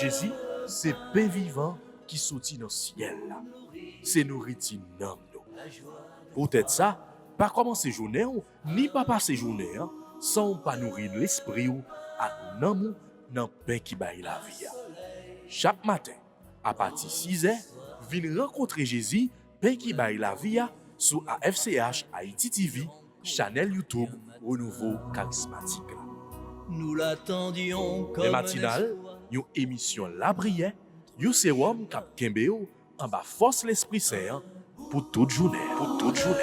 Jésus, c'est pain vivant qui sortit dans le ciel. C'est nourriture dans nous. Peut-être ça, pas commencer journée ni pas passer journée sans pas nourrir l'esprit ou à l'amour dans pain qui baille la vie. Chaque matin, à partir de 6h, venez rencontrer Jésus, pain qui baille la vie sur AFCH Haïti TV, channel YouTube Renouveau Charismatique. Nous l'attendions comme les matinales, une émission La Prière, un sérum cap Kembeo en bas force l'Esprit Saint pour toute journée, pour toute journée.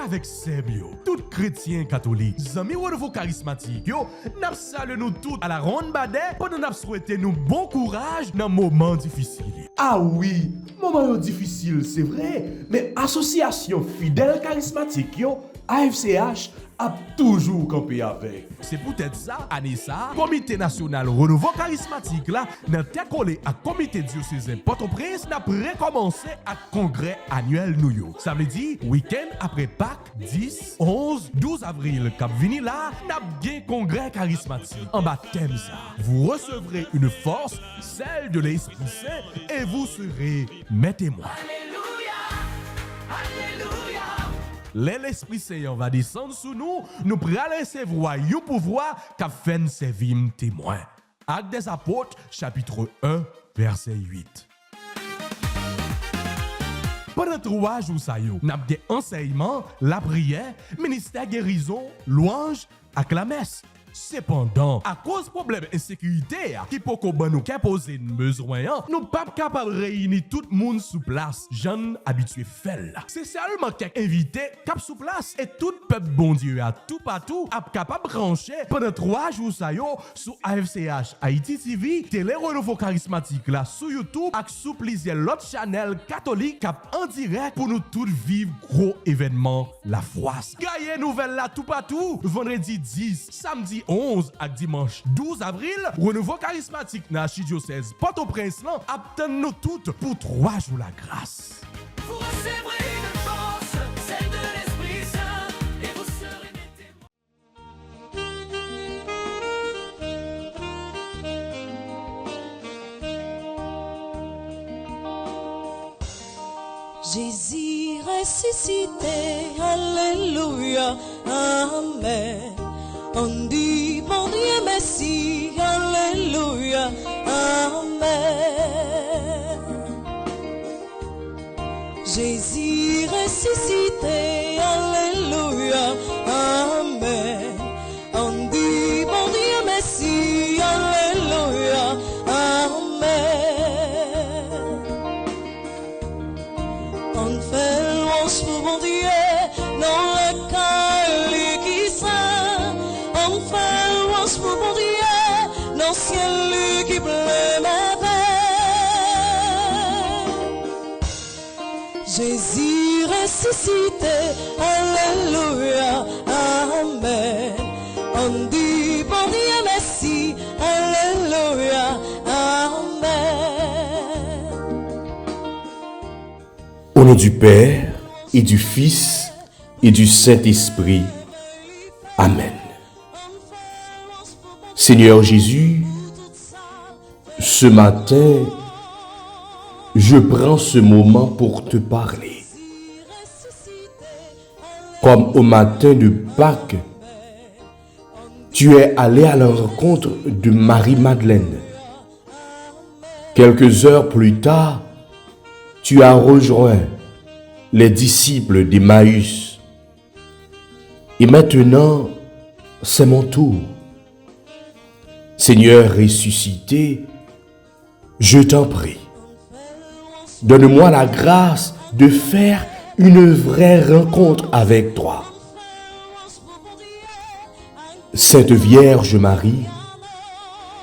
Avec Sebio, tout chrétien catholique, amis renouveau charismatique, yo, n'a salué nous tous à la ronde badet pendant n'a souhaité nous bon courage dans moment difficile. Ah oui, moment difficile, c'est vrai, mais association fidèle charismatique yo, AFCH a toujours campé avec. C'est peut-être ça, Anissa, Comité national renouveau charismatique là, n'a collé à Comité diocésain Port-au-Prince, n'a recommencé à congrès annuel New York. Ça veut dire, week-end après Pâques, 10, 11, 12 avril, cap vini là, n'a bien congrès charismatique. En bas thème ça, vous recevrez une force, celle de l'Esprit Saint, et vous serez mes témoins. L'Esprit Saint va descendre sur nous, nous pourrons recevoir un pouvoir qui fait servir témoin. Actes des Apôtres, chapitre 1, verset 8. Pendant 3 jours, nous avons des enseignements, la prière, ministère guérison, louange et la messe. Cependant, à cause problème insécurité qui peut nous poser besoin, nous pas capable de réunir tout le monde sous place. Jeune habitué fait là. C'est seulement quelques invités cap sous place et tout peuple bon Dieu à tout partout a capable brancher pendant 3 jours ça yo sur AFCH Haïti TV, Télé Renouveau Charismatique là sur YouTube et sur plusieurs autres channels catholiques cap en direct pour nous tous vivre gros événement la froisse. Gagne nouvelle là tout partout vendredi 10, samedi 11 à dimanche 12 avril, renouveau charismatique dans l'archidiocèse Port-au-Prince attend nous toutes pour 3 jours la grâce. Vous recevrez une force, celle de l'Esprit Saint, et vous serez mes témoins. Jésus ressuscité, alléluia, amen. On dit mon Dieu merci, alléluia, amen. Jésus ressuscité, alléluia, amen. On dit mon Dieu merci, alléluia, amen. On fait louange pour mon Dieu dans le cœur qui saint. On fait louange pour mon Dieu dans le ciel qui pleut ma paix. Jésus ressuscité, alléluia, amen. On dit bon Dieu merci, alléluia, amen. Au nom du Père et du Fils et du Saint-Esprit. Amen. Seigneur Jésus, ce matin, je prends ce moment pour te parler. Comme au matin de Pâques, tu es allé à la rencontre de Marie-Madeleine. Quelques heures plus tard, tu as rejoint les disciples d'Emmaüs. Et maintenant, c'est mon tour. Seigneur ressuscité, je t'en prie, donne-moi la grâce de faire une vraie rencontre avec toi. Sainte Vierge Marie,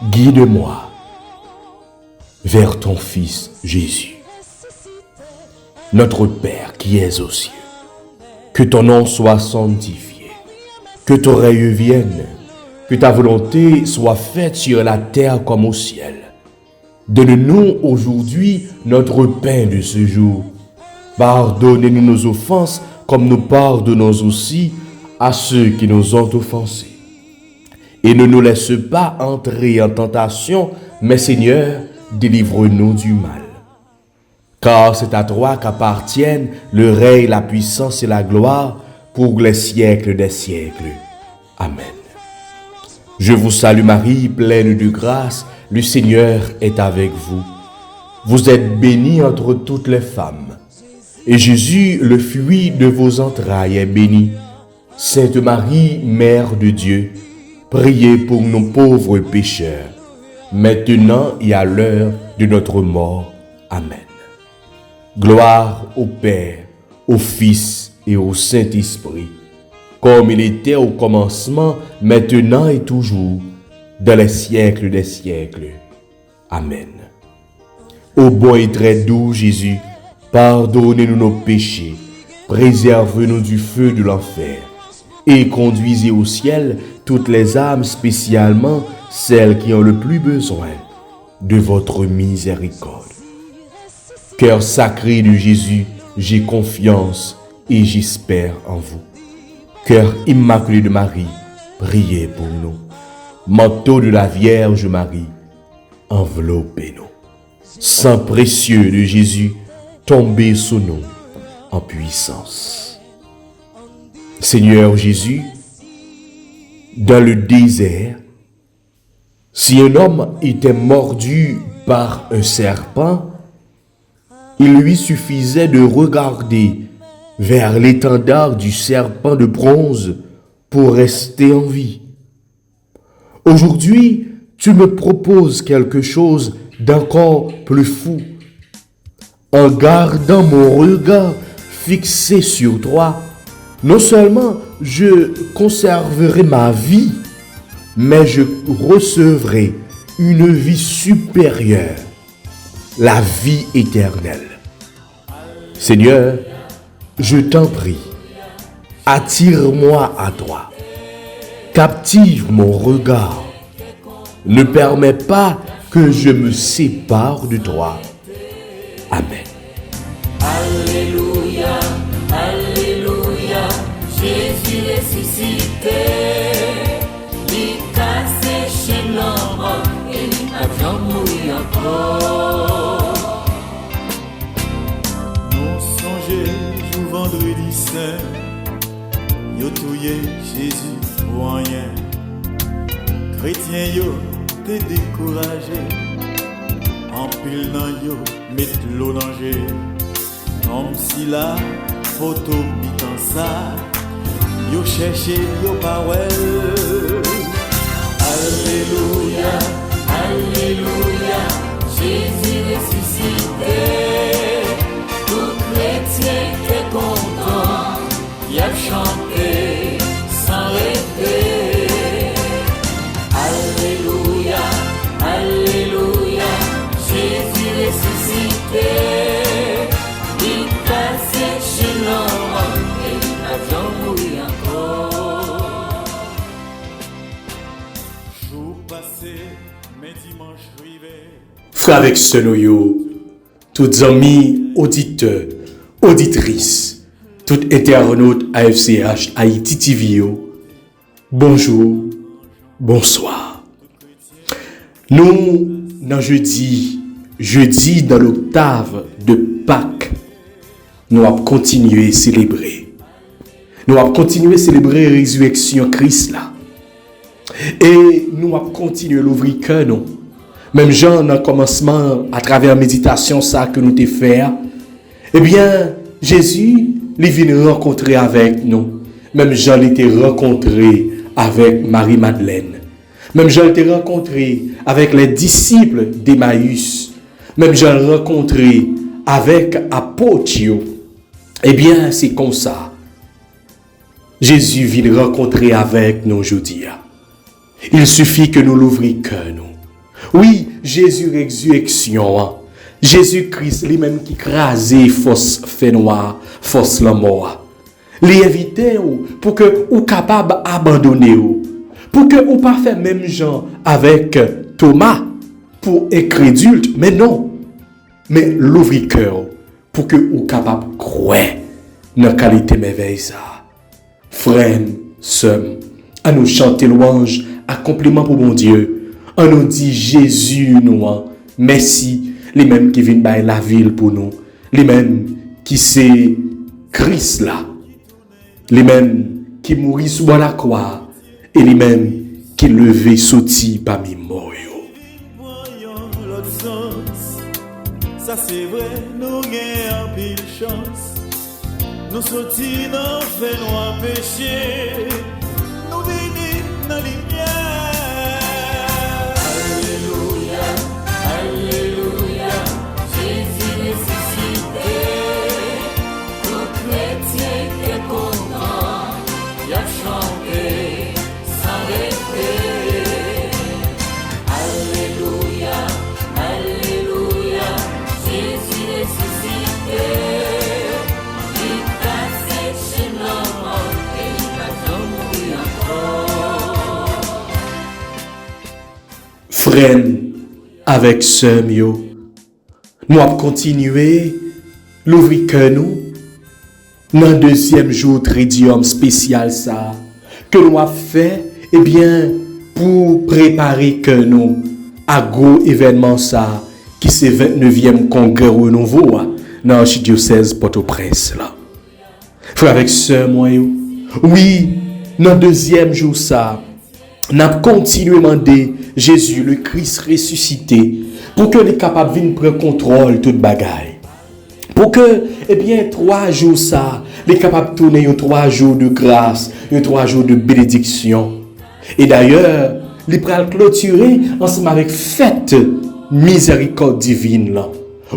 guide-moi vers ton Fils Jésus. Notre Père qui es aux cieux, que ton nom soit sanctifié, que ton règne vienne, que ta volonté soit faite sur la terre comme au ciel. Donne-nous aujourd'hui notre pain de ce jour. Pardonnez-nous nos offenses comme nous pardonnons aussi à ceux qui nous ont offensés. Et ne nous laisse pas entrer en tentation, mais Seigneur, délivre-nous du mal. Car c'est à toi qu'appartiennent le règne, la puissance et la gloire pour les siècles des siècles. Amen. Je vous salue Marie, pleine de grâce, le Seigneur est avec vous. Vous êtes bénie entre toutes les femmes, et Jésus, le fruit de vos entrailles, est béni. Sainte Marie, Mère de Dieu, priez pour nous pauvres pécheurs, maintenant et à l'heure de notre mort. Amen. Gloire au Père, au Fils et au Saint-Esprit, comme il était au commencement, maintenant et toujours, dans les siècles des siècles. Amen. Ô bon et très doux Jésus, pardonnez-nous nos péchés, préservez-nous du feu de l'enfer, et conduisez au ciel toutes les âmes, spécialement celles qui ont le plus besoin de votre miséricorde. Cœur sacré de Jésus, j'ai confiance et j'espère en vous. Cœur immaculé de Marie, priez pour nous. Manteau de la Vierge Marie, enveloppez-nous. Sang précieux de Jésus, tombez sur nous en puissance. Seigneur Jésus, dans le désert, si un homme était mordu par un serpent, il lui suffisait de regarder vers l'étendard du serpent de bronze pour rester en vie. Aujourd'hui, tu me proposes quelque chose d'encore plus fou. En gardant mon regard fixé sur toi, non seulement je conserverai ma vie, mais je recevrai une vie supérieure, la vie éternelle. Seigneur, je t'en prie, attire-moi à toi, captive mon regard, ne permets pas que je me sépare de toi. Amen. Alléluia, Alléluia, Jésus ressuscité. Il casse chez l'homme et il a bien mouru encore. Non songez, jour vendredi saint, yo touye Jésus pour rien. Chrétien yo te découragé, en pile nan yo met l'eau danger. Comme si la photo mit en ça, yo cherché yo parole. Alléluia, Alléluia, Jésus ressuscité. Tout chrétien est content, il a chanté sans répéter. Alléluia, Alléluia, Jésus ressuscité. Il passe chez l'homme et il a bien mouru encore. jour passé, mais dimanche rivé. Frères avec sœurs yo, tous amis, auditeurs, auditrices, tout internaute AFCH Haïti TV yo, bonjour, bonsoir. Nous, dans jeudi dans l'octave de Pâques, nous allons continuer à célébrer. Nous allons continuer à célébrer la résurrection Christ là. Et nous allons continuer à l'ouvrir cœur nous. Même Jean, dans le commencement, à travers la méditation ça que nous t'ai fait, eh bien, Jésus, il vient rencontrer avec nous. Même Jean l'était rencontré avec Marie-Madeleine. Même Jean l'était rencontré avec les disciples d'Emmaüs. Même Jean l'était rencontré avec Apotio. Eh bien, c'est comme ça. Jésus vient rencontrer avec nous aujourd'hui. Il suffit que nous l'ouvrions cœur nous. Oui, Jésus résurrection. Hein. Jésus-Christ lui-même qui crasait force fait noir, force la mort. Les inviter pour que ou capable abandonner pour que ou pas faire même genre avec Thomas pour incrédule, mais non. Mais l'ouvrir cœur pour que ou capable croire dans qualité merveille ça. Frère, sœur, à nous chanter louange, à compliment pour mon Dieu. On nous dit Jésus nous, merci, les mêmes qui viennent bailler la ville pour nous, les mêmes qui c'est Christ là, les mêmes qui mourit sous la croix et les mêmes qui levé sauti parmi morts. Voyons l'autre sens. Ça c'est vrai, nous gagnons en pile chance. Nous sortis dans fait noir péché. Nous venons dans la lumière. Alléluia, Alléluia, Jésus ressuscité. Tout chrétien qui est content, il a chanté sans répéter. Alléluia, Alléluia, Jésus ressuscité. Il passe chez l'homme et il va tomber encore. Frère, avec sœur, nous allons continuer l'ouvrir que nous dans le deuxième jour tridium spécial ça que nous avons fait eh bien pour préparer que nous à gros événement ça qui c'est 29e congrès renouveau dans l'archidiocèse Port-au-Prince là. Frère avec sœur moi oui dans le deuxième jour ça n'a continué à demander Jésus, le Christ ressuscité, pour que les capables viennent prendre contrôle toute bagaille. Pour que, eh bien, 3 jours ça, les capables tourner 3 jours de grâce, 3 jours de bénédiction. Et d'ailleurs, les pral clôturer ensemble avec fête miséricorde divine là.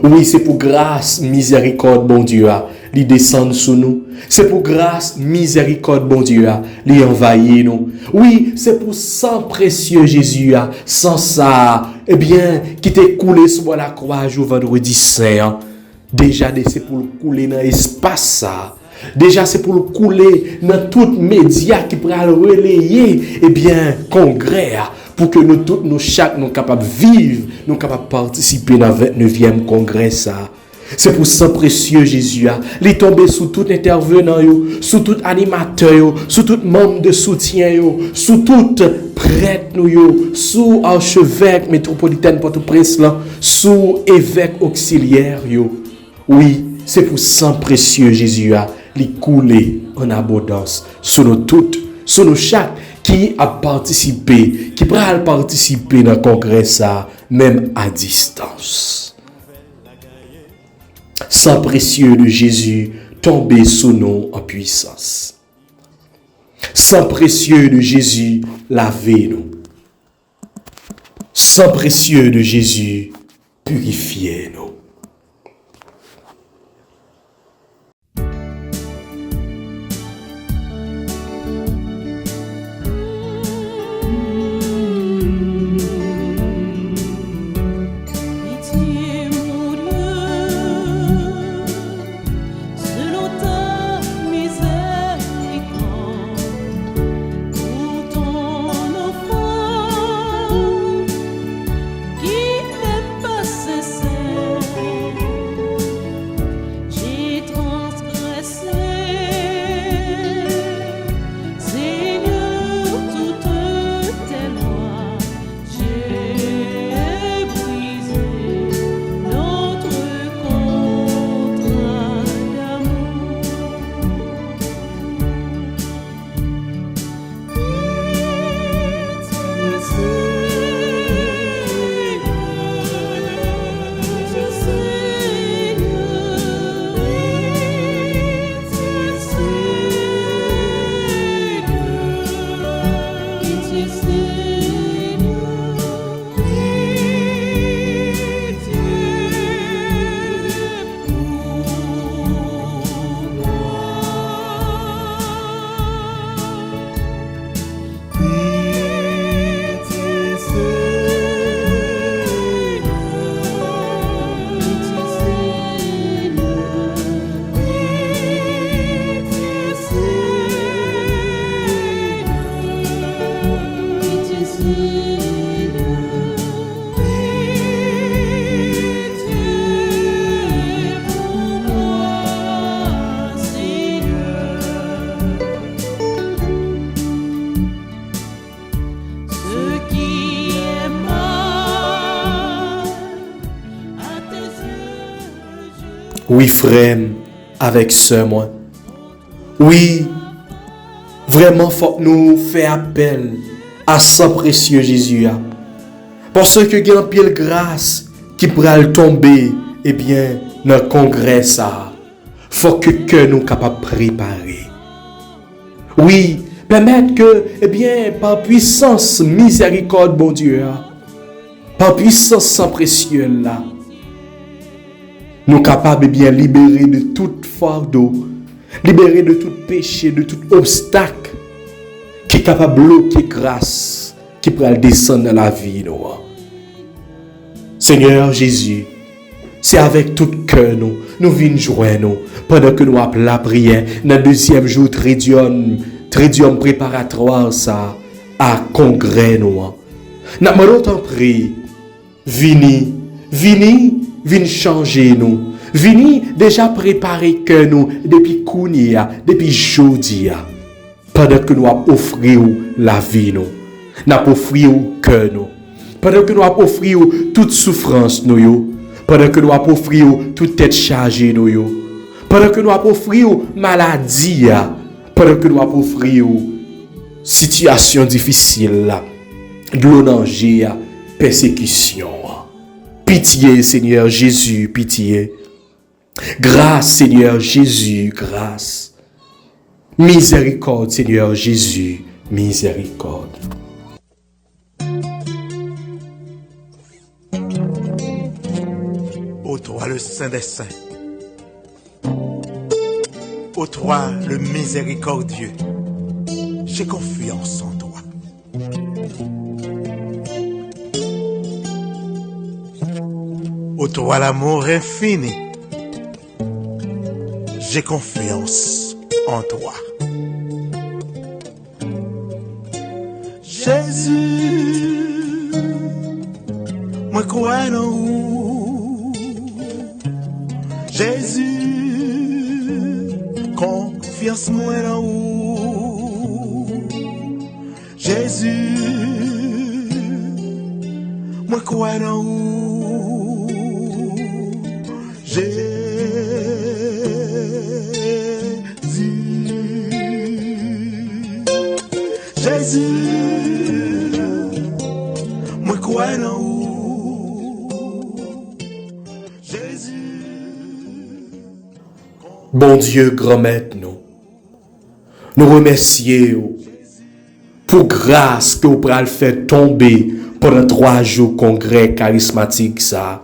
Oui, c'est pour grâce, miséricorde, bon Dieu, les descendre sur nous. C'est pour grâce, miséricorde, bon Dieu, les envahir nous. Oui, c'est pour sang précieux Jésus, sans ça, eh bien, qui t'est coulé sur la croix au vendredi saint. Déjà, c'est pour le couler dans l'espace ça. Déjà, c'est pour le couler dans tout média qui pourra le relayer, eh bien, congrès, pour que nous tous, nous chaque, nous capables de vivre, nous capables de participer dans le 29e congrès ça. C'est pour sang précieux Jésus, les tomber sous tout intervenant, sous tout animateur, sous tout membre de soutien, sous tout prêtre, sous archevêque métropolitain Port-au-Prince, sous évêque auxiliaire. Oui, c'est pour sang précieux Jésus, les couler en abondance sous nous toutes, sous nous chaque qui a participé, qui pourra participer dans le congrès ça, même à distance. Sang précieux de Jésus tombé sous nous en puissance. Sang précieux de Jésus lavez-nous. Sang précieux de Jésus purifiez-nous. Qui n'est pas cessé Oui, frère, avec sœur, moi. Oui, vraiment, faut que nous fassions appel à sang précieux Jésus. Parce que il y a une pile grâce qui pourrait tomber, eh bien, dans le congrès, ça. Faut que nous capables de préparer. Oui, permettre que, eh bien, par puissance, miséricorde, bon Dieu, par puissance sans précieux, là, nous capables, eh bien, libérer de toute fardeau, libérer de tout péché, de tout obstacle, qui est capable de bloquer grâce, qui pourrait descendre dans la vie, nous. Seigneur Jésus, c'est avec tout cœur, nous venons jouer, nous, pendant que nous appelons la prière, dans le deuxième jour, tridium préparatoire, ça, à congrès, nous. Nous avons tant prié, vini changer, nous. Vini déjà préparer que nous, depuis Kounia, depuis Jodia, pendant que nous offrons la vie, nous. Nous offrons que nous. Pendant que nous offrons toute souffrance, nous. Pendant que nous offrons toute tête chargée, nous. Pendant que nous offrons maladie, pendant que nous offrons situation difficile, de danger, persécution. Pitié, Seigneur Jésus, pitié. Grâce, Seigneur Jésus, grâce. Miséricorde, Seigneur Jésus, miséricorde. Ô toi le Saint des Saints, ô toi le miséricordieux, j'ai confiance en toi. Ô toi l'amour infini, j'ai confiance en toi. Jésus, moi crois en vous. Jésus, confiance moi en vous. Jésus, moi crois en vous. Jésus, moi crois en vous. Jésus. Bon Dieu, grand maître, nous remercions pour grâce que vous pourrez le faire tomber pendant 3 jours congrès charismatique ça.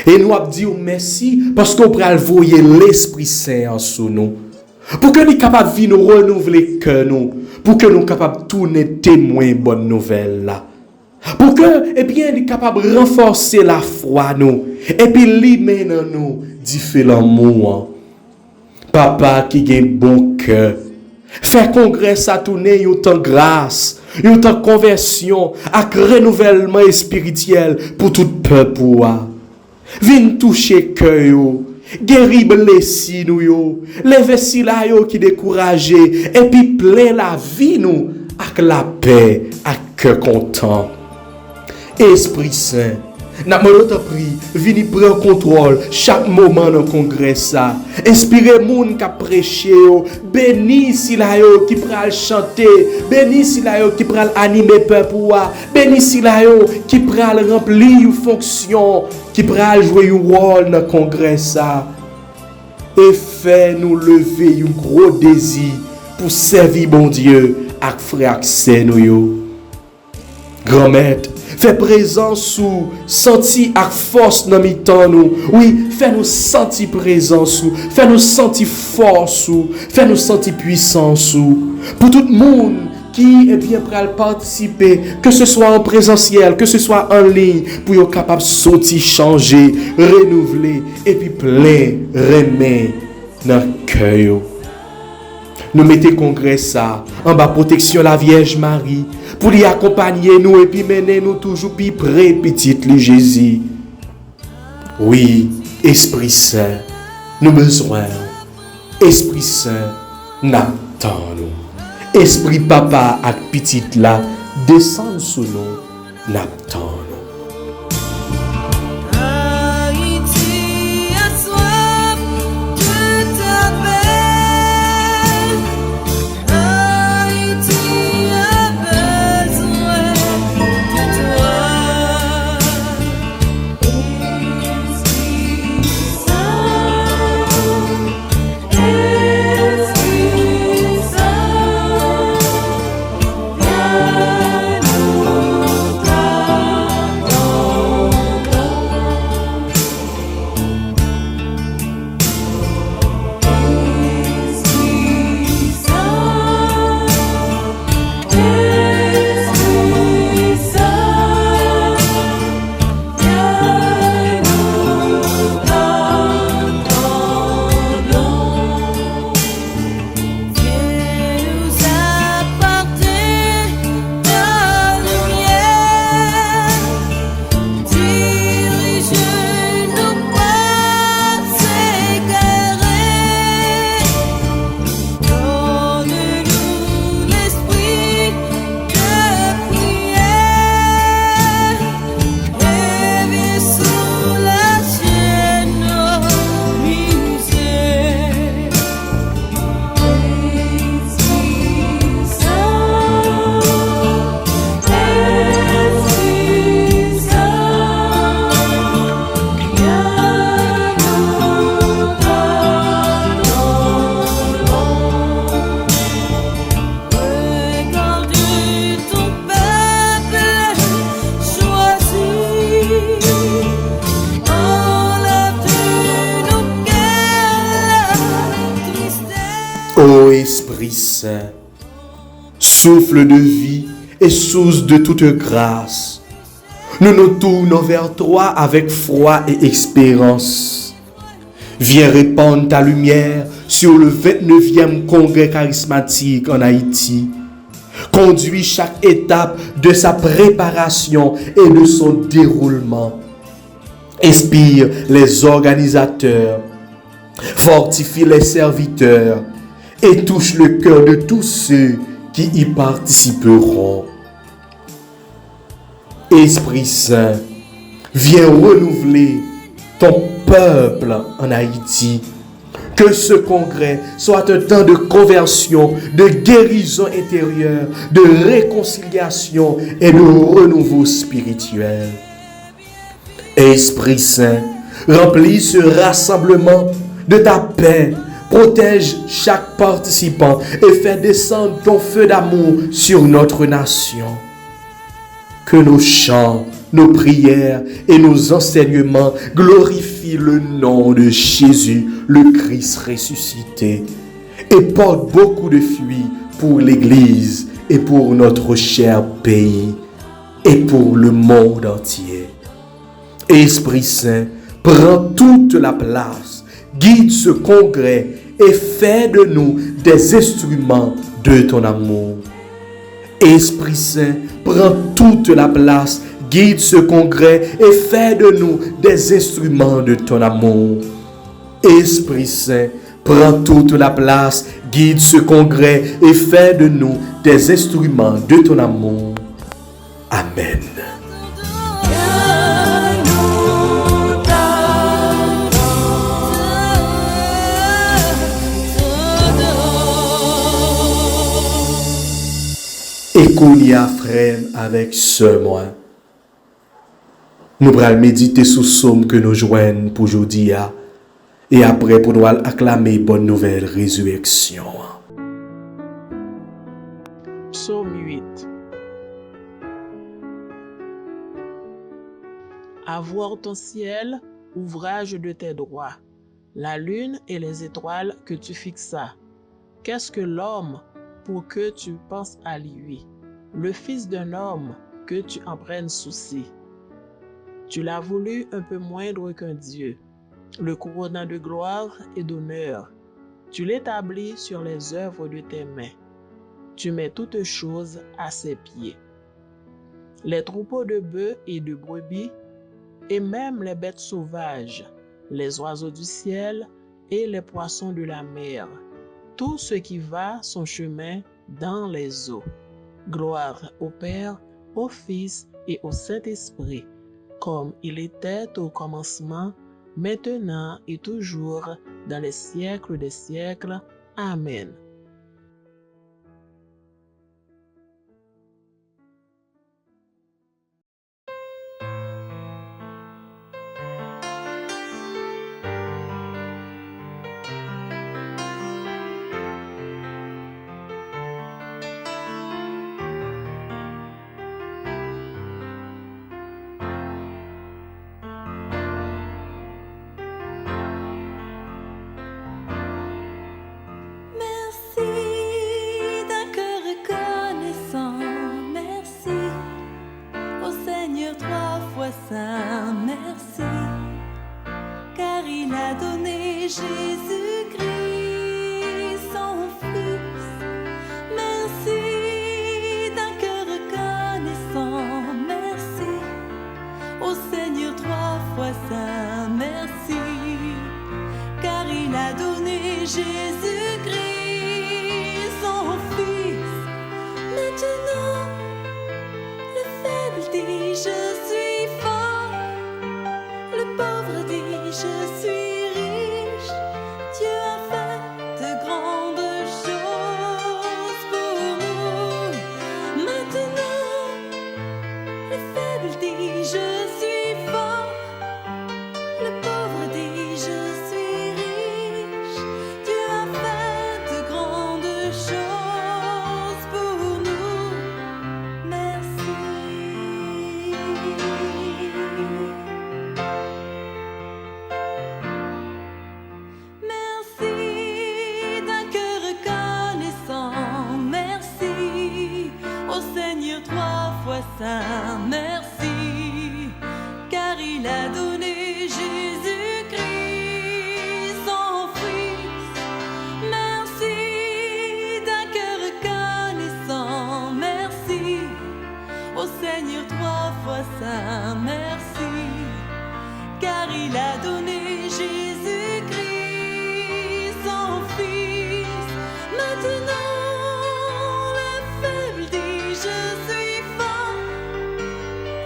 Et nous avons dit merci parce qu'on pourrait envoyer l'Esprit Saint en sous nous. Pour que nous soyons capables de vivre nous renouveler que nous. Pour que nous soyons capables de tourner témoins bonne nouvelle là. Pour que, eh bien, nous soyons capables de renforcer la foi nous. Et puis, limer dans nous différents mots. Papa qui a un bon cœur. Faire congrès ça tourner, yon temps grâce, yon temps conversion, ak renouvellement spirituel pour tout peuple. Vin toucher cœur yo, guéri blessi nous yo, lever si la yo qui découragé, et puis plein la vie nous, ak la paix, ak cœur content. Esprit Saint, n'a pas pris, vini prendre contrôle chaque moment dans le congrès ça. Inspirez moun qui prêcher, béni si la yo qui pral chanter, béni si la yo qui pral animer peuple, béni si la yo qui pral remplir une fonction, qui pral jouer un rôle dans le congrès ça. Et fait nous lever un gros désir pour servir bon Dieu avec frère accès nous yo. Grand maître, fais présence sous, senti avec force dans mi temps nous. Oui, fais nous sentir présence sous, fais nous sentir force sous, fais nous sentir puissance sous. Pour tout le monde qui est bien prêt à participer, que ce soit en présentiel, que ce soit en ligne, pour être capable de sortir, changer, renouveler, et puis plein, remettre dans le cœur. Nous mettons congrès ça, en bas protection la Vierge Marie, pour y accompagner nous et puis mener nous toujours plus près, petite le Jésus. Oui, Esprit Saint, nous besoin. Esprit Saint, n'attend nous. Esprit Papa ak petite là, descend sous nous, n'attend nous. Haïti, à soi. Saint, souffle de vie et source de toute grâce, nous nous tournons vers toi avec foi et espérance. Viens répandre ta lumière sur le 29e congrès charismatique en Haïti. Conduis chaque étape de sa préparation et de son déroulement. Inspire les organisateurs, fortifie les serviteurs et touche le cœur de tous ceux qui y participeront. Esprit Saint, viens renouveler ton peuple en Haïti. Que ce congrès soit un temps de conversion, de guérison intérieure, de réconciliation et de renouveau spirituel. Esprit Saint, remplis ce rassemblement de ta paix, protège chaque participant et fais descendre ton feu d'amour sur notre nation. Que nos chants, nos prières et nos enseignements glorifient le nom de Jésus, le Christ ressuscité, et portent beaucoup de fruits pour l'Église et pour notre cher pays et pour le monde entier. Esprit Saint, prends toute la place, guide ce congrès et fais de nous des instruments de ton amour. Esprit Saint, prends toute la place, guide ce congrès et fais de nous des instruments de ton amour. Esprit Saint, prends toute la place, guide ce congrès et fais de nous des instruments de ton amour. Amen. Et qu'on y a frère avec ce moi. Nous allons méditer sous somme que nous joignons pour aujourd'hui. Et après, pour nous acclamer bonne nouvelle résurrection. Psaume 8. Avoir ton ciel, ouvrage de tes droits, la lune et les étoiles que tu fixas. Qu'est-ce que l'homme pour que tu penses à lui, le fils d'un homme que tu en prennes souci? Tu l'as voulu un peu moindre qu'un Dieu, le couronnant de gloire et d'honneur. Tu l'établis sur les œuvres de tes mains. Tu mets toutes choses à ses pieds. Les troupeaux de bœufs et de brebis, et même les bêtes sauvages, les oiseaux du ciel et les poissons de la mer, tout ce qui va son chemin dans les eaux. Gloire au Père, au Fils et au Saint-Esprit, comme il était au commencement, maintenant et toujours, dans les siècles des siècles. Amen. Saint, merci, car il a donné Jésus-Christ, son Fils. Merci d'un cœur reconnaissant, merci au Seigneur 3 fois saint, merci, car il a donné Jésus-Christ, son Fils. Maintenant, le faible dit je suis fort, le pauvre dit je suis riche. Dieu a fait de grandes choses pour nous. Maintenant, le faible dit je suis fort, le pauvre dit je suis riche. Dieu a il a donné Jésus-Christ, son Fils. Merci d'un cœur reconnaissant, merci au Seigneur 3 fois saint, merci, car il a donné Jésus-Christ, son Fils. Maintenant, le faible dit je suis fort,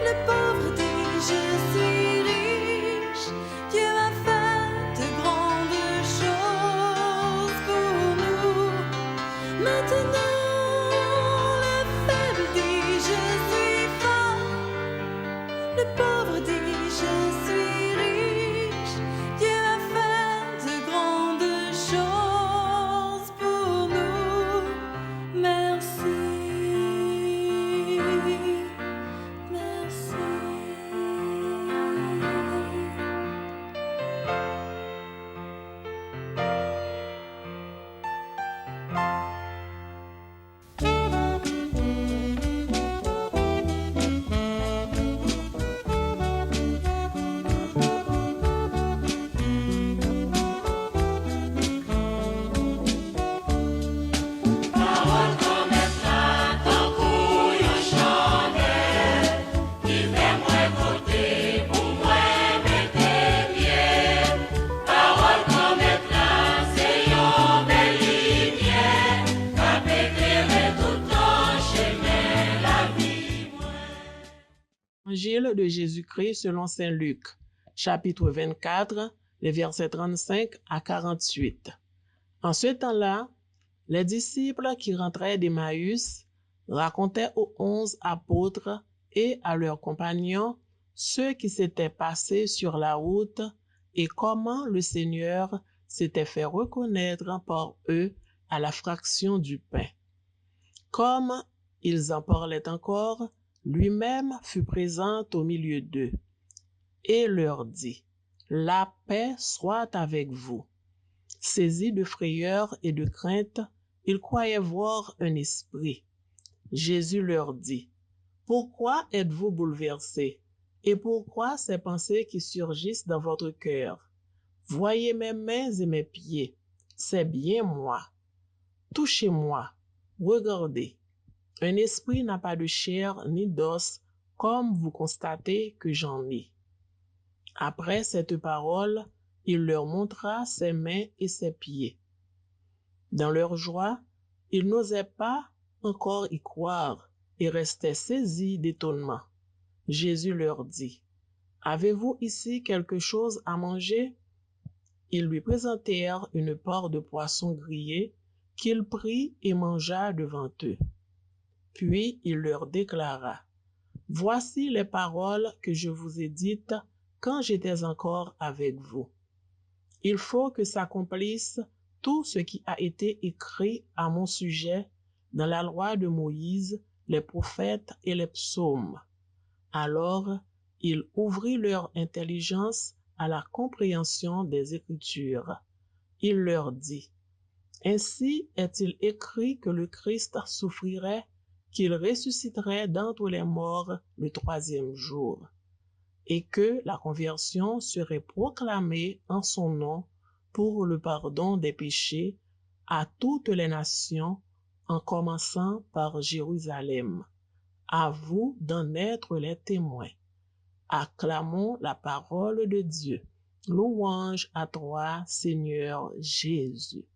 le pauvre dit je suis riche. Dieu a fait de grandes choses pour nous. Maintenant, le faible dit je suis fort, le pauvre dit je suis riche. Dieu a fait de grandes choses pour nous. Merci. Merci. Évangile de Jésus-Christ selon saint Luc, chapitre 24, les versets 35 à 48. En ce temps-là, les disciples qui rentraient d'Emmaüs racontaient aux 11 apôtres et à leurs compagnons ce qui s'était passé sur la route et comment le Seigneur s'était fait reconnaître par eux à la fraction du pain. Comme ils en parlaient encore, lui-même fut présent au milieu d'eux et leur dit: La paix soit avec vous. Saisis de frayeur et de crainte, ils croyaient voir un esprit. Jésus leur dit: Pourquoi êtes-vous bouleversés? Et pourquoi ces pensées qui surgissent dans votre cœur? Voyez mes mains et mes pieds, c'est bien moi. Touchez-moi, regardez. Un esprit n'a pas de chair ni d'os, comme vous constatez que j'en ai. Après cette parole, il leur montra ses mains et ses pieds. Dans leur joie, ils n'osaient pas encore y croire et restaient saisis d'étonnement. Jésus leur dit: Avez-vous ici quelque chose à manger? Ils lui présentèrent une part de poisson grillé qu'il prit et mangea devant eux. Puis il leur déclara: Voici les paroles que je vous ai dites quand j'étais encore avec vous. Il faut que s'accomplisse tout ce qui a été écrit à mon sujet dans la loi de Moïse, les prophètes et les psaumes. Alors, il ouvrit leur intelligence à la compréhension des Écritures. Il leur dit: Ainsi est-il écrit que le Christ souffrirait, qu'il ressusciterait d'entre les morts le 3e jour, et que la conversion serait proclamée en son nom pour le pardon des péchés à toutes les nations, en commençant par Jérusalem. À vous d'en être les témoins. Acclamons la parole de Dieu. Louange à toi, Seigneur Jésus.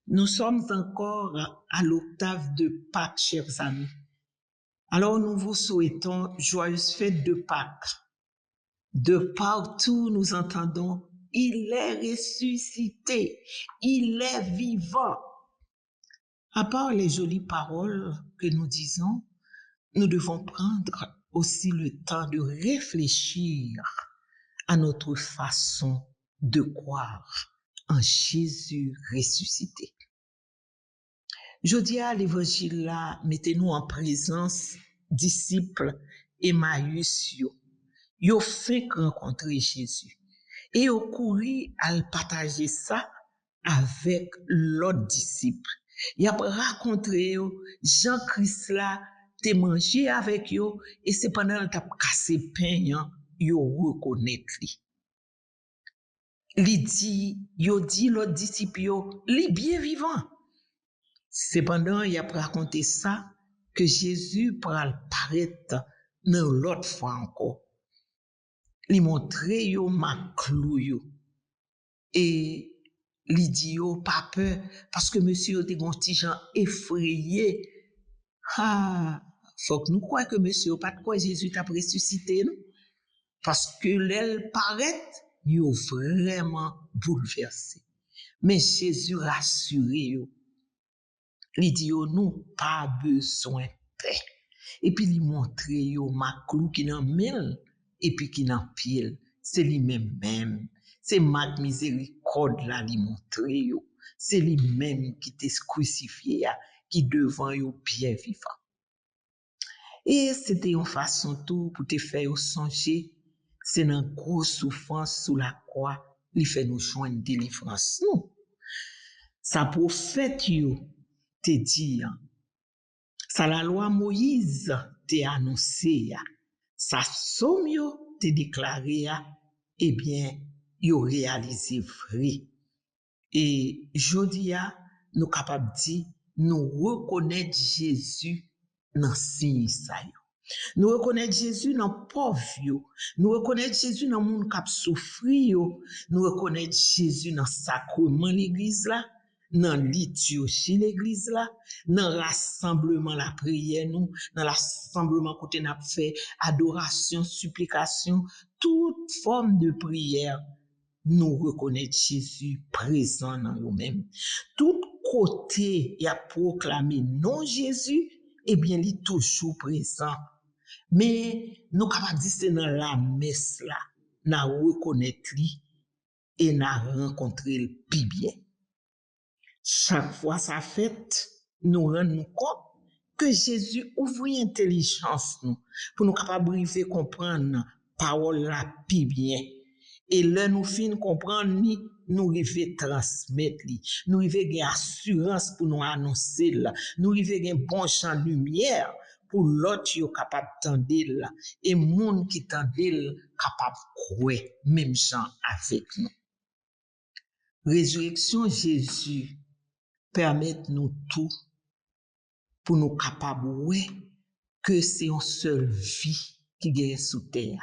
Nous sommes encore à l'octave de Pâques, chers amis. Alors nous vous souhaitons joyeuses fêtes de Pâques. De partout nous entendons: il est ressuscité, il est vivant. À part les jolies paroles que nous disons, nous devons prendre aussi le temps de réfléchir à notre façon de croire en Jésus ressuscité. Je dis à l'évangile là, mettez-nous en présence disciples Emmaüs yo fait rencontrer Jésus et yo couru à partager ça avec l'autre disciple. Il a raconté yo Jean-Christ là t'es mangé avec yo et c'est pendant le t'a cassé pain yo reconnaître li. Li dit yo dit l'autre disciple yo li bien vivant. Cependant, il a raconté ça que Jésus pral paraître dans l'autre fois encore. Il montre yo ma clou yo. Et il dit yo pas peur parce que monsieur était gon petit gens effrayé. Ah, faut que nous croyons que monsieur pas de quoi Jésus t'a ressuscité non? Parce que l'aile paraît yo vraiment bouleversé. Mais Jésus rassure yo. Il dit yo nous pas besoin de paix. Et puis il montre yo ma clou qui dans main et puis qui dans pied. C'est lui-même. C'est ma miséricorde là li montre yo. C'est lui-même qui t'est crucifié qui devant yo bien vivant. Et c'était une façon tout pour te faire songer. C'est dans grosse souffrance sous la croix, il fait nous joindre délivrance. Non. Sa prophète yo te dit, ça la loi Moïse te annoncé, sa somme yo te déclaré, eh bien, yo réalisé vrai. Et jodia, nous capables dire, nous reconnaître Jésus dans signe ça yo. Nous reconnaître Jésus dans pauvre yo, nous reconnaître Jésus dans monde qui souffri yo, nous reconnaître Jésus dans sacrement l'église là, dans liturgie l'église là, dans rassemblement la prière nous, dans rassemblement côté n'a fait adoration, supplication, toute forme de prière, nous reconnaître Jésus présent dans nous-mêmes. Tout côté y a proclamé non Jésus, eh bien il est toujours présent. Mais nous capables dire c'est dans la messe là, n'a reconnaître lui et n'a rencontré le plus bien. Chaque fois ça fait, nous rendons compte que Jésus ouvre l'intelligence nous pour nous capables de comprendre parole la plus bien. Et là nous fin comprendre ni nous river transmettre li, nous river gain assurance pour nous annoncer là, nous river gain bon champ lumière pour l'autre yo capable tendel et monde qui tendel capable croire même gens avec nous. Résurrection Jésus permet nous tout pour nous capables ouais que c'est une seule vie qui gagne sous terre.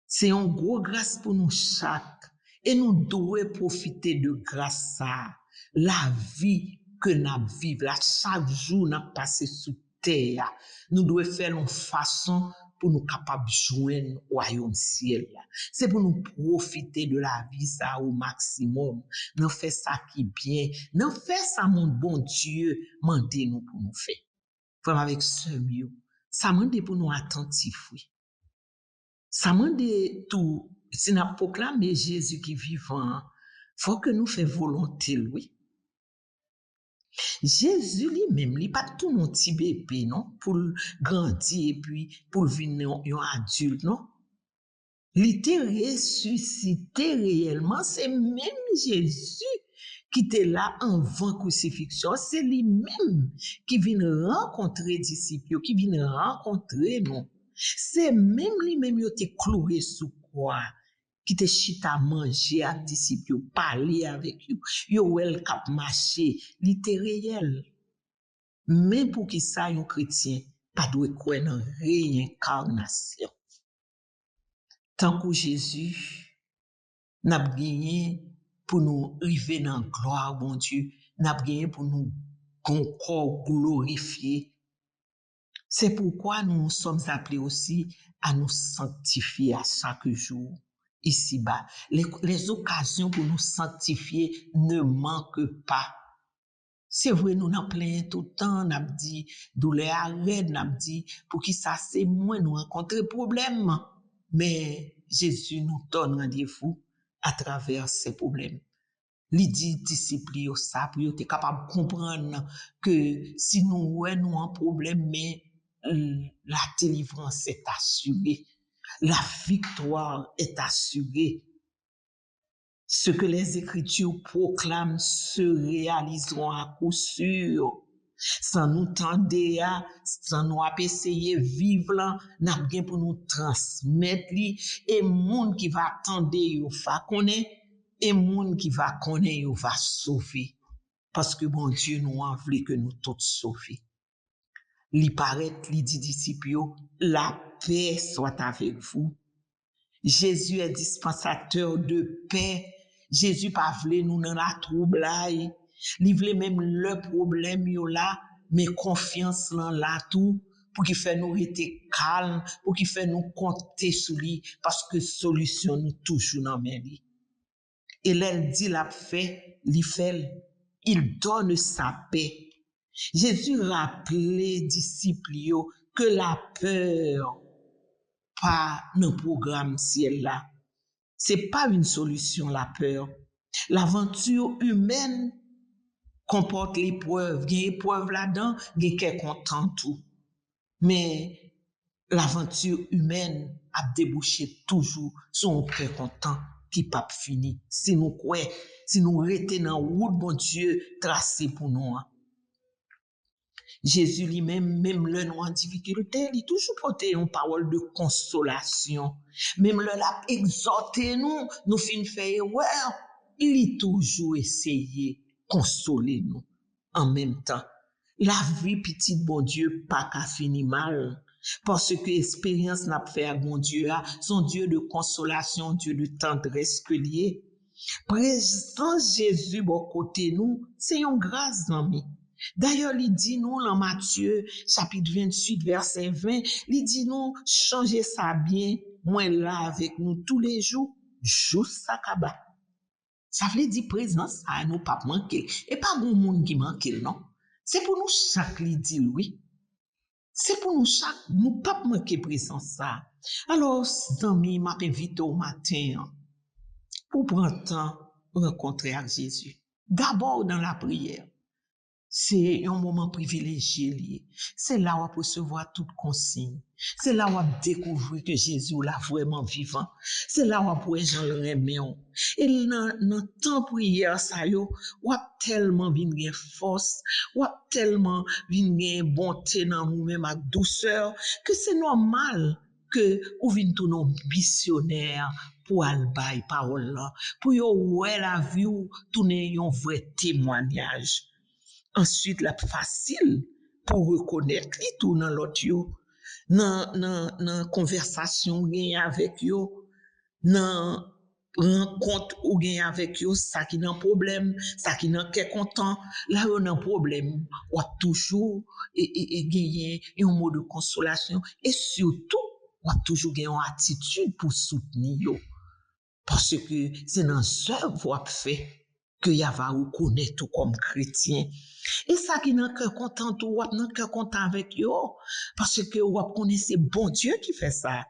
C'est une grosse grâce pour nous chaque et nous devons profiter de grâce ça. La vie que nous vivons là chaque jour nous passé sous terre. Nous devons faire une façon pour nous capables de joindre au royaume ciel. C'est pour nous profiter de la vie ça au maximum. Nous fait ça qui bien. Nous fait ça mon bon Dieu mandez nous pour nous faire. Frère avec ce mieux. Ça mande pour nous attentifs oui. Ça mande tout si nous proclamer Jésus qui vivant, faut que nous fassions volonté oui. Jésus lui-même, il pas tout mon petit bébé, non, pour grandir et puis pour venir un adulte, non. Il était ressuscité réellement, c'est même Jésus qui était là avant crucifixion, c'est lui-même qui vient rencontrer disciples, qui vient rencontrer nous. C'est même lui-même qui était cloué sous croix. Qui te chita manger avec disciples, parler avec eux, yo el kap marcher, li te réel. Mais pour qui ça un chrétien pas doit croire dans réincarnation. Tant que Jésus n'a gagné pour nous arriver dans gloire bon Dieu, n'a gagné pour nous corps glorifié. C'est pourquoi nous sommes appelés aussi à nous sanctifier à chaque jour. Ici-bas, les occasions pour nous sanctifier ne manquent pas. C'est vrai, nous n'en plein tout le temps, n'a dit, douleur arrête, n'a dit, pour qui ça c'est moins nous rencontrer problème. Mais Jésus nous donne rendez-vous à travers ces problèmes. Li dit disciples yo ça pour être capable de comprendre que si nous nous un problème, mais la délivrance est assurée, la victoire est assurée. Ce que les Écritures proclament se réaliseront à coup sûr. Sans nous tendre, sans nous essayer vivre là, n'a bien pour nous transmettre li, et monde qui va attendre yo va connaître, et monde qui va connaître yo va sauver. Parce que bon Dieu nous a voulu que nous tous sauver. Li paraît, li dit disciples yo, la paix soit avec vous. Jésus est dispensateur de paix. Jésus pas voulu nous dans la troublai. Li voulait même le problème yo là, mais confiance là tout pour qu'il fait nous rester calme, pour qu'il fait nous compter sur lui parce que solution nous toujours dans main li. Et l'elle dit la fait, li fait, il donne sa paix. Jésus rappelait disciples yo que la peur pas dans programme ciel là. C'est pas une solution la peur. L'aventure humaine comporte l'épreuve, il y a épreuve là-dedans, il y a quelqu'un content tout. Mais l'aventure humaine a débouché toujours sur un cœur content qui pas fini. Si nous croyons, si nous restons dans la route bon Dieu tracé pour nous. Jésus lui-même, même le nous en difficulté, il toujours porté une parole de consolation. Même le l'a exhorté nous fin faire erreur, il toujours essayé consoler nous. En même temps, la vie petite bon Dieu pas qu'à finir mal. Parce que expérience n'a fait avec mon Dieu, son Dieu de consolation, Dieu de tendresse que lié. Présence Jésus bon côté nous, c'est une grâce ami. D'ailleurs, il dit nous dans Matthieu chapitre 28 verset 20, il dit nous changer ça bien, moi là avec nous tous les jours, juste ça kaba. Ça veut dire présence à nous pas manquer et pas bon monde qui manque non. C'est pour nous chaque li dit oui. C'est pour nous chaque nous pas manquer présence ça. Alors, amis, m'a invité au matin pour prendre temps rencontrer avec Jésus. D'abord dans la prière. C'est un moment privilégié. C'est là où on peut recevoir toute consigne. C'est là où on découvrir que Jésus est vraiment vivant. C'est là où on peut gens le remettre. Et dans temps prière ça yo, on a tellement vinn force, on a tellement vinn bonté dans nous-mêmes avec douceur que c'est normal que ou vinn tout non missionnaire pour al bay parole là, pour yo ouais la vie ou tourner un vrai témoignage. Ensuite, la facile pour reconnaître li tout dans l'autre yo, dans conversation gagne avec yo, dans rencontre ou gagne avec yo, ça qui nan problème, ça qui nan qu'est content, là yo nan problème, ou toujours et gagner un mot de consolation et surtout ou toujours gagner une attitude pour soutenir yo. Parce que c'est dans œuvre ou fait que y va reconnaître tout comme chrétien. Et ça qui n'a que content ou n'a que content avec yo parce que ou connaissez bon Dieu qui fait ça.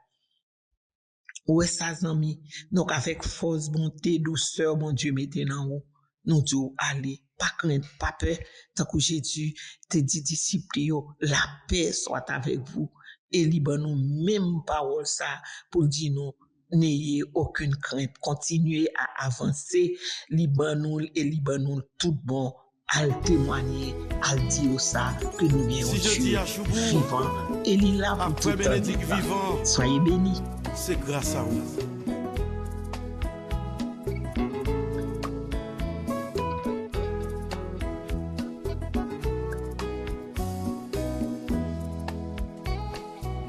Ouais ça amis. Donc avec force, bonté, douceur, bon Dieu mettez dans vous. Nous disons allez, pas crainte, pas peur. Tant que Jésus te dit disciples yo, la paix soit avec vous et libre nous même parole ça pour dire nous n'ayez aucune crainte, continuez à avancer, libre-nous et libre-nous tout bon, à témoigner, à dire ça, que nous bien Si je dis à Choubou, vivant, et il là pour tout après Bénédicte vivant, soyez bénis. c'est grâce à vous.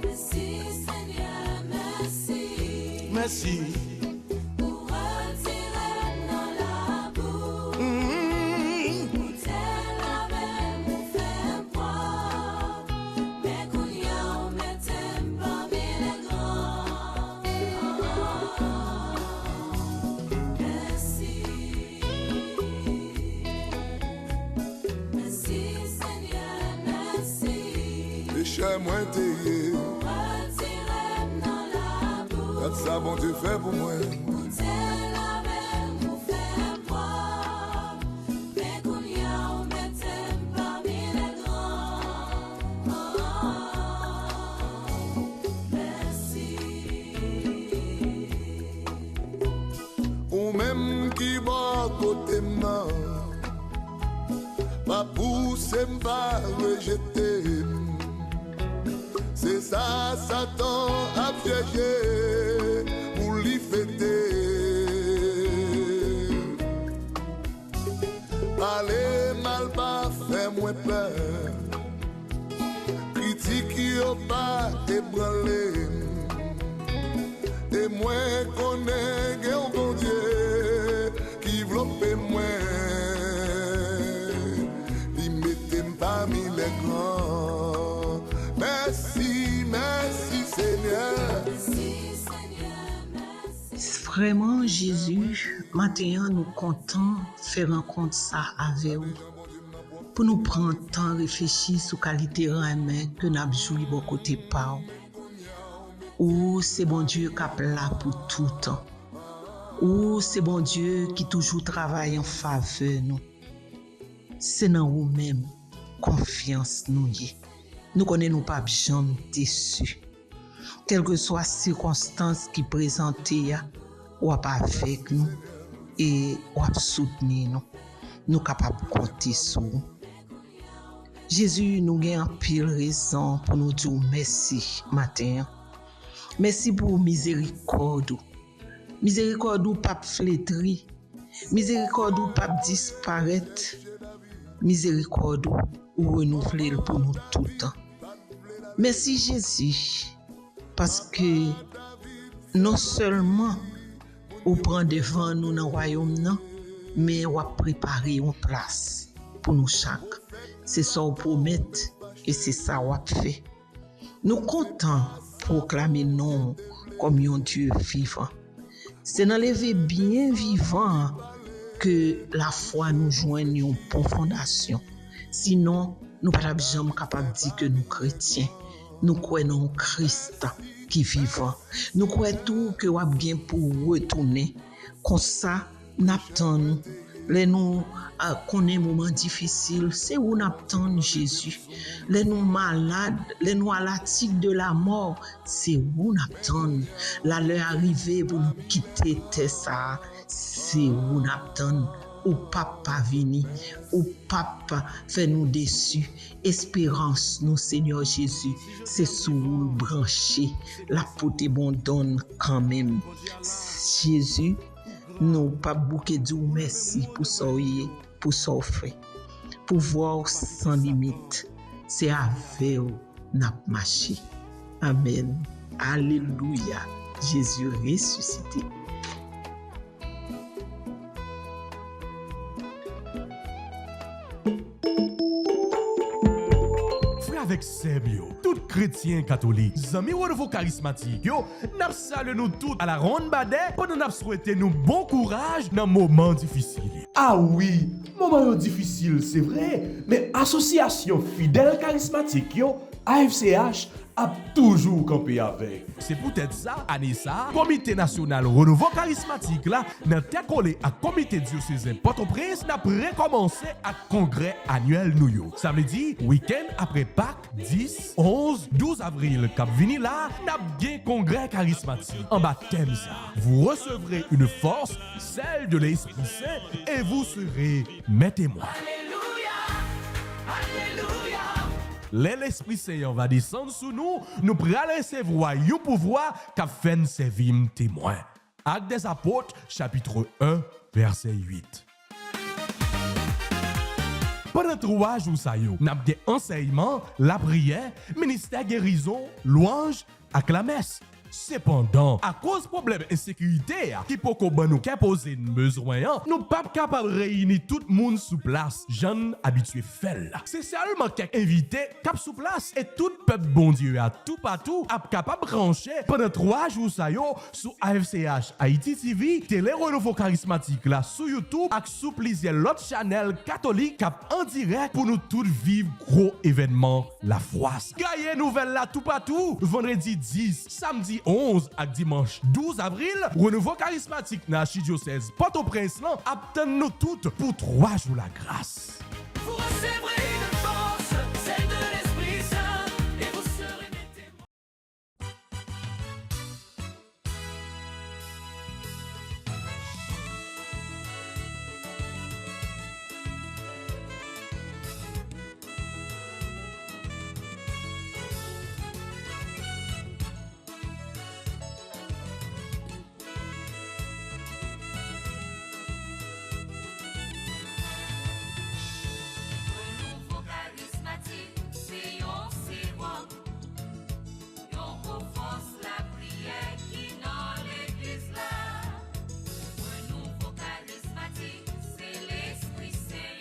Merci Seigneur, merci. Merci. Pour retirer dans la boue. Pour tel avec nous faire croire. Mais qu'on y a, on mettait parmi les grands. Merci. ouais, moi, t'es. Regarde ça, bon Dieu fait pour moi. Ou même qui va côté moi, pas pousser, pas rejeter. C'est ça, Satan a piégé pour l'y fêter. Parler mal, pas faire moins peur. Critique, au pas ébranler. Et moi, connais un bon Dieu qui veut moi. Il mettait parmi les grands. Merci, merci Seigneur. Vraiment, Jésus, maintenant nous comptons faire rencontre ça avec vous. Pour nous prendre temps réfléchir sur la qualité de que nous avons joué de côté par ou c'est bon Dieu qui est là pour tout temps. Ou c'est bon Dieu qui toujours travaille en faveur nous. C'est dans vous-même confiance nous y. Nous connaissons pas jamais déçus. Quelles que soient les circonstances qui présentent, ou pas avec nous et ou soutenir nous. Nous sommes capables de compter sur nous. Jésus nous a en pile raison pour nous dire merci matin. Merci pour miséricorde. Miséricorde ou pas flétri. Miséricorde ou pas disparaître. Miséricorde ou renouveler pour nous tout le temps. Merci Jésus, parce que non seulement vous prenez devant nous dans le royaume, mais vous préparez une place pour nous chaque. C'est ça vous promettez et c'est ça vous fait. Nous comptons proclamer non comme un Dieu vivant. C'est dans lever bien vivant que la foi nous joigne une bonne fondation. Sinon, nous ne sommes pas jamais capables de dire que nous chrétiens. Nous croyons en Christ qui est vivant. Nous croyons tout que nous avons bien pour retourner. Comme ça, nous attendons. Les nous connaissons un moment difficile, c'est où nous attendons Jésus. Les nous malades, les nous à la tique de la mort, c'est où nous attendons. La l'heure arrivée pour nous quitter ça, c'est où nous attendons. Ou papa vini, ou papa fait nous déçus. Espérance nous Seigneur Jésus, c'est sous nous brancher, la pote bon donne quand même. Jésus, nous pas bouquet du merci pour soyer, pour s'offrir, pour voir sans limite. C'est avec vous n'a marché. Amen. Alléluia. Jésus ressuscité. Avec Sebio, tout chrétien catholique, amis renouveau charismatique, yo, n'a salué nous tous à la ronde badet pour nous souhaiter nous bon courage dans moments difficiles. Ah oui, moment difficile, c'est vrai, mais association fidèle charismatique, yo, AFCH, a toujours campé avec. C'est peut-être ça, Anissa, Comité national renouveau charismatique là, n'a collé à Comité diocésain Port-au-Prince, n'a recommencé à congrès annuel New York. Ça veut dire, week-end après Pâques, 10, 11, 12 avril, cap vini là, n'a bien congrès charismatique. En baptême ça, vous recevrez une force, celle de l'Esprit Saint, et vous serez mes témoins. L'Esprit Saint va descendre sous nous, nous pourrons recevoir un pouvoir qu'a fait servir témoin. Actes des Apôtres, chapitre 1, verset 8. Pendant 3 jours, nous avons des enseignements, la prière, ministère guérison, louange, avec la messe. Cependant, à cause problème insécurité qui peut qu'on nous poser besoin, nous pas capable de réunir tout le monde sous place. J'en habitué fait là. C'est seulement quelques invités cap sous place et tout peuple bon Dieu à tout partout a capable brancher pendant 3 jours ça yo sur AFCH Haïti TV, Télé Renouveau Charismatique là sur YouTube et sous plusieurs autres channels catholiques cap en direct pour nous tous vivre gros événement la froisse. Gagne nouvelle là tout partout vendredi 10, samedi 11 et dimanche 12 avril, Renouveau Charismatique dans l'archidiocèse Port-au-Prince là attend nous toutes pour 3 jours la grâce. Vous recevrez une force, celle de l'Esprit Saint, et vous serez mes témoins. Renouveau charismatique, c'est yon sérum. Yon pour force la prière qui dans l'église là. Renouveau charismatique, c'est l'Esprit Saint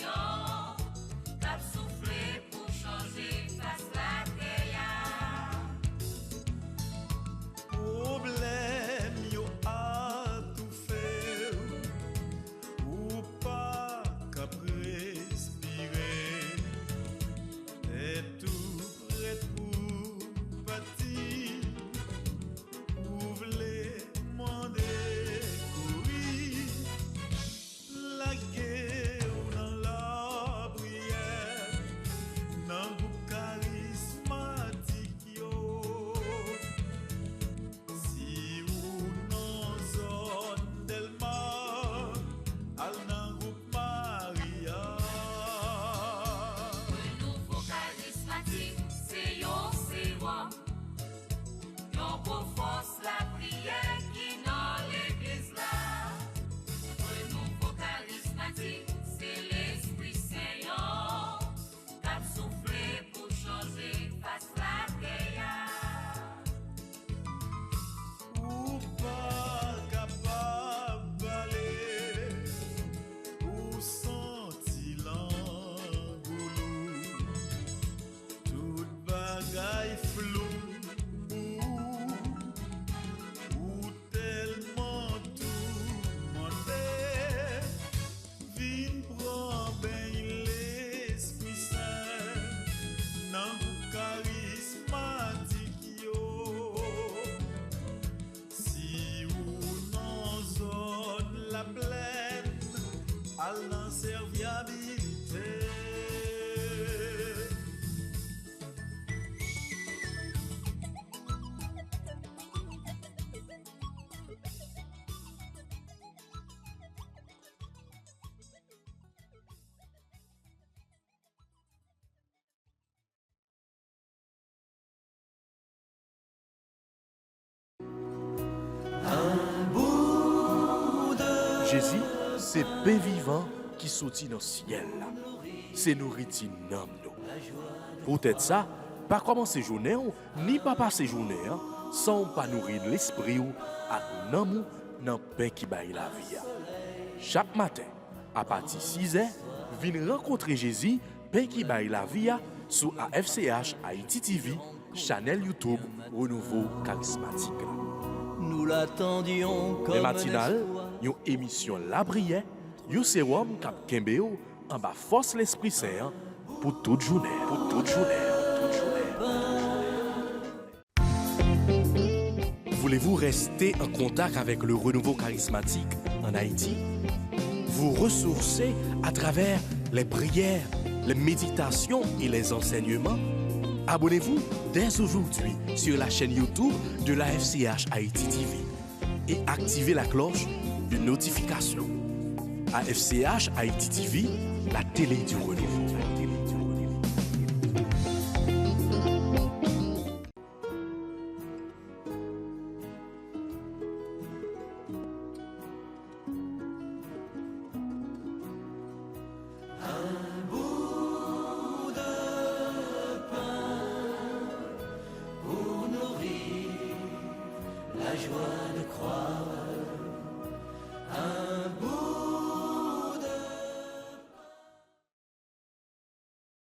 qui soufflé pour changer face la terre. Problème yo a tout fait ou pas qu'à respirer et tout prêt pour partir ou v'lez demander courir la guerre dans la prière dans groupe charismatique yo. Si ou non zone Delma, al nan groupe Maria. Renouveau charismatique, c'est yon sérum. Yon pour force la prière qui dans l'église là. Renouveau charismatique, c'est l'Esprit Saint qui soufflé pour changer face la terre. Ou pas capable d'aller, ou senti l'angoulou, tout bagaille flou, ou tellement tout mandé, vin prend ben l'Esprit Saint, nan vous charismatique yo. Si ou non zone la plaine, à l'inserviabilité. Jésus, c'est pain vivant qui sortit dans le ciel. C'est nourriture nam nous. Peut-être ça, pas commencer journée ou, ni pas passer journée sans pas nourrir l'esprit ou à nam dans pain qui baille la vie. Chaque matin, à partir de 6h, venez rencontrer Jésus, pain qui baille la vie sur AFCH Haïti TV, channel YouTube Renouveau Charismatique. Nous l'attendions comme Les matinales, une émission La Prière, un sérum cap Kembeo en bas force l'Esprit Saint pour toute journée. Pour toute journée. Voulez-vous rester en contact avec le renouveau charismatique en Haïti? Vous ressourcer à travers les prières, les méditations et les enseignements? Abonnez-vous dès aujourd'hui sur la chaîne YouTube de l'AFCH Haïti TV et activez la cloche de notification. AFCH Haïti TV, la télé du renouveau. la joie de croire